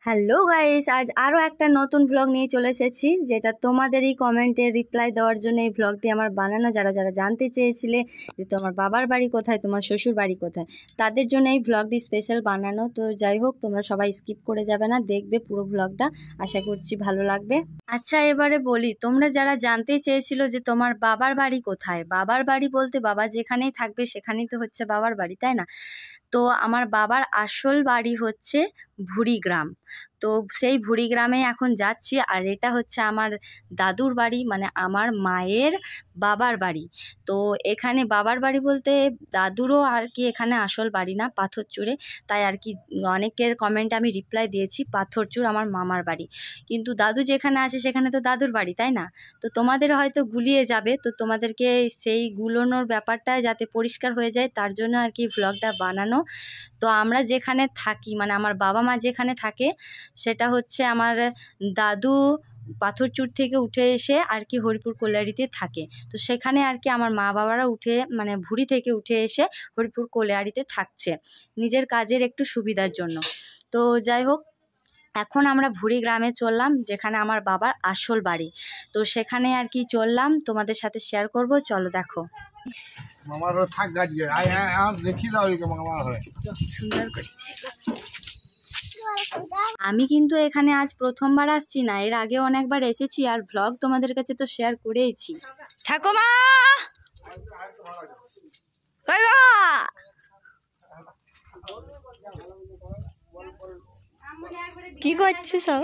Hello guys, আজ আরও একটা নতুন ব্লগ নিয়ে চলে এসেছি, যেটা তোমাদেরই কমেন্টে রিপ্লাই দেওয়ার জন্য এই ব্লগটি আমার বানানো। যারা যারা জানতে চেয়েছিলে যে তোমার বাবার বাড়ি কোথায়, তোমার শ্বশুর বাড়ি কোথায়, তাদের জন্য এই ব্লগটি স্পেশাল বানানো। তো যাই হোক, তোমরা সবাই স্কিপ করে যাবে না, দেখবে পুরো ব্লগটা, আশা করছি ভালো লাগবে। আচ্ছা, এবারে বলি, তোমরা যারা জানতে চেয়েছিলো যে তোমার বাবার বাড়ি কোথায়, বাবার বাড়ি বলতে বাবা যেখানেই থাকবে সেখানেই তো হচ্ছে বাবার বাড়ি, তাই না? তো আমার বাবার আসল বাড়ি হচ্ছে ভুরি গ্রাম। তো সেই ভুরি গ্রামে এখন যাচ্ছি, আর এটা হচ্ছে আমার দাদুর বাড়ি, মানে আমার মায়ের বাবার বাড়ি। তো এখানে বাবার বাড়ি বলতে দাদুরও আর কি এখানে আসল বাড়ি না, পাথরচূড়ে। তাই আর কি অনেকের কমেন্টে আমি রিপ্লাই দিয়েছি পাথরচূড় আমার মামার বাড়ি, কিন্তু দাদু যেখানে আছে সেখানে তো দাদুর বাড়ি, তাই না? তো তোমাদের হয়তো গুলিয়ে যাবে, তো তোমাদেরকে সেই গুলোনোর ব্যাপারটা যাতে পরিষ্কার হয়ে যায় তার জন্য আর কি ব্লগটা বানানো। তো আমরা যেখানে থাকি, মানে আমার বাবা মা যেখানে থাকে, সেটা হচ্ছে আমার দাদু পাথরচূড় থেকে উঠে এসে আর কি হরিপুর কল্যাণীতে থাকে। তো সেখানে আর কি আমার মা বাবারা উঠে, মানে ভুরি থেকে উঠে এসে হরিপুর কল্যাণীতে থাকছে নিজের কাজের একটু সুবিধার জন্য। তো যাই হোক, এখন আমরা ভুরি গ্রামে চললাম, যেখানে আমার বাবার আসল বাড়ি। তো সেখানে আর কি চললাম, তোমাদের সাথে শেয়ার করব, চলো দেখো। মামার থাক গাছকে দেখি দাও মামার ঘরে সুন্দর করেছি। আমি কিন্তু এখানে আজ প্রথমবার আসছি না, এর আগে অনেকবার এসেছি, আর ব্লগ তোমাদের কাছে তো শেয়ার করেইছি। ঠাকুমা কি করছে সব?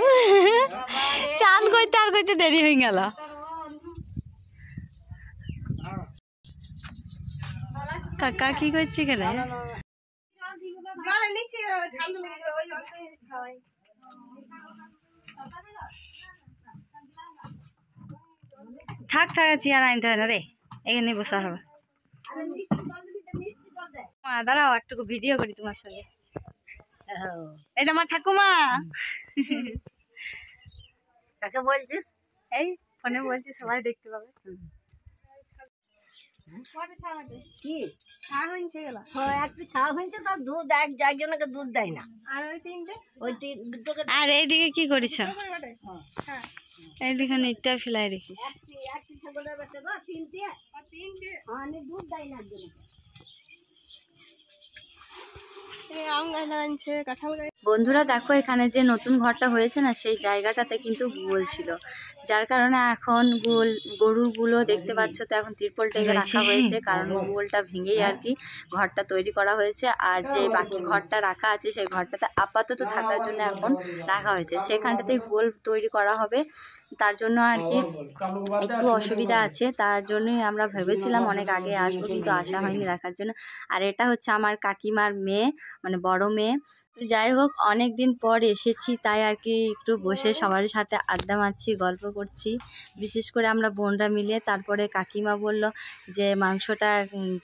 চান করতে আর করতে দেরি হয়ে গেল। কাকা কি করছে এখানে? থাক থাক, চেয়ার আনতে হয় না রে, এখানে বসা হবে। দাঁড়াও, একটু ভিডিও করি তোমার সঙ্গে। এটা আমার ঠাকুমা। কাকে বলছিস? এই ফোনে বলছি, সবাই দেখতে পাবে। কি ছাড় হয়েছে গেল? একটু ছাড় হয়েছে, তার দুধ একজনকে দুধ দেয় না। আর ওই তিনটে, ওই দুটোকে। আর এইদিকে কি করিস? এইদিকে ইটটা ফেলাই রেখিস। দুধ দেয় না একজনকে। বন্ধুরা দেখো, এখানে যে নতুন ঘরটা হয়েছে না, সেই জায়গাটাতে কিন্তু গোল ছিল, যার কারণে এখন গরুগুলো দেখতে পাচ্ছ, তো এখন তিরপল টেকে রাখা হয়েছে, কারণ গোলটা ভেঙেই আর কি ঘরটা তৈরি করা হয়েছে। আর যে বাকি ঘরটা রাখা আছে, সেই ঘরটাতে আপাতত থাকার জন্য এখন রাখা হয়েছে, সেখানটাতেই গোল তৈরি করা হবে। তার জন্য আর কি একটু অসুবিধা আছে, তার জন্যই আমরা ভেবেছিলাম অনেক আগে আসবো, কিন্তু আসা হয়নি দেখার জন্য। আর এটা হচ্ছে আমার কাকিমার মেয়ে, মানে বড় মেয়ে। যাই হোক, অনেক দিন পর এসেছি, তাই আর কি একটু বসে সবার সাথে আড্ডা মারছি, গল্প করছি, বিশেষ করে আমরা বোনরা মিলে। তারপরে কাকিমা বলল যে মাংসটা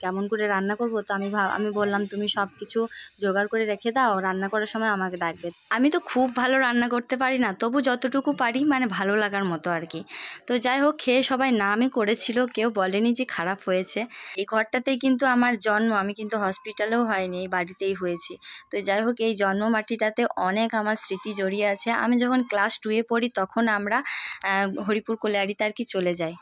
কেমন করে রান্না করব। তো আমি বললাম তুমি সব কিছু জোগাড় করে রেখে দাও, রান্না করার সময় আমাকে ডাকবে। আমি তো খুব ভালো রান্না করতে পারি না, তবু যতটুকু পারি মানে ভালো লাগার মতো আর কি। তো যাই হোক, খেয়ে সবাই নামই করেছিল, কেউ বলেনি যে খারাপ হয়েছে। এই ঘরটাতেই কিন্তু আমার জন্ম, আমি কিন্তু হসপিটালেও হয়নি, এই বাড়িতেই হয়েছি। তো যাই হোক, এই জন্মমাটিটাতে অনেক আমার স্মৃতি জড়িয়ে আছে। আমি যখন ক্লাস 2-এ পড়ি, তখন আমরা হরিপুর কল্যাণীতে আর কি চলে যাই।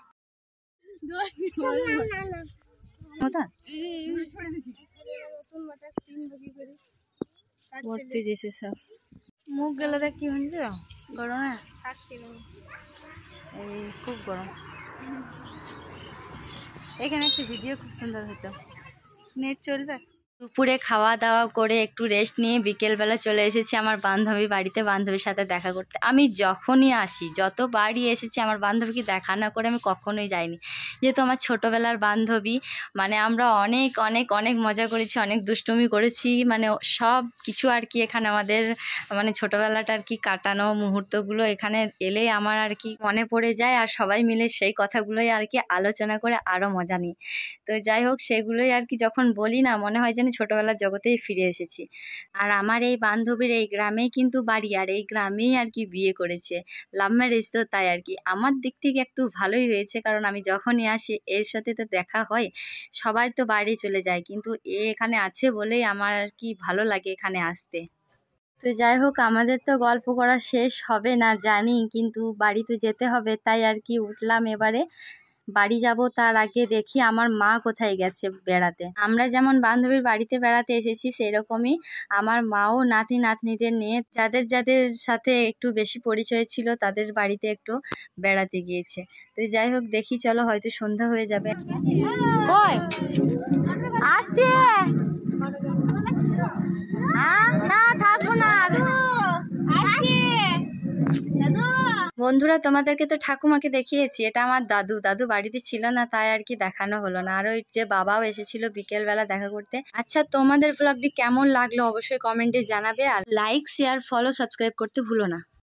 সব মুখ গেলে দেখ কি হয়েছে, গরমে এই খুব গরম। এখানে একটা ভিডিও খুব সুন্দর হতো, নেট চলবে। দুপুরে খাওয়া দাওয়া করে একটু রেস্ট নিয়ে বিকেলবেলা চলে এসেছি আমার বান্ধবী বাড়িতে, বান্ধবীর সাথে দেখা করতে। আমি যখনই আসি, যতবারই এসেছি, আমার বান্ধবীকে দেখা না করে আমি কখনোই যাইনি, যেহেতু আমার ছোটোবেলার বান্ধবী। মানে আমরা অনেক অনেক অনেক মজা করেছি, অনেক দুষ্টুমি করেছি, মানে সব কিছু আর কি এখানে আমাদের, মানে ছোটোবেলাটা আর কি কাটানো মুহূর্তগুলো এখানে এলেই আমার আর কি মনে পড়ে যায়, আর সবাই মিলে সেই কথাগুলোই আর কি আলোচনা করে আরও মজা নিই। তো যাই হোক, সেগুলোই আর কি যখন বলি না, মনে হয় যেন ছোটোবেলার জগতেই ফিরে এসেছি। আর আমার এই বান্ধবীর এই গ্রামেই কিন্তু বাড়ি, আর এই গ্রামেই আর কি বিয়ে করেছে, লাভ ম্যারেজ। তো তাই আর কি আমার দিক থেকে একটু ভালোই হয়েছে, কারণ আমি যখনই আসি এর সাথে তো দেখা হয়। সবাই তো বাইরে চলে যায়, কিন্তু এ এখানে আছে বলেই আমার আর কি ভালো লাগে এখানে আসতে। তো যাই হোক, আমাদের তো গল্প করা শেষ হবে না জানি, কিন্তু বাড়ি তো যেতে হবে, তাই আর কি উঠলাম। এবারে বাড়ি যাব, তার আগে দেখি আমার মা কোথায় গেছে বেড়াতে। আমরা যেমন বান্ধবীর বাড়িতে বেড়াতে এসেছি, সেই রকমই আমার মাও নাতি নাতনিদের নিয়ে যাদের যাদের সাথে একটু বেশি পরিচয় ছিল তাদের বাড়িতে একটু বেড়াতে গিয়েছে। তো যাই হোক, দেখি চলো, হয়তো সন্ধ্যা হয়ে যাবে। কই আসছে না, থাকবো না আর। বন্ধুরা, তোমাদেরকে তো ঠাকুমাকে দেখিয়েছি, এটা আমার দাদু। দাদু বাড়িতে ছিল না, তাই আর কি দেখানো হলো না। আর ওই যে বাবাও এসেছিল বিকেল বেলা দেখা করতে। আচ্ছা, তোমাদের ব্লগটি কেমন লাগলো অবশ্যই কমেন্টে জানাবে, আর লাইক, শেয়ার, ফলো, সাবস্ক্রাইব করতে ভুলো না।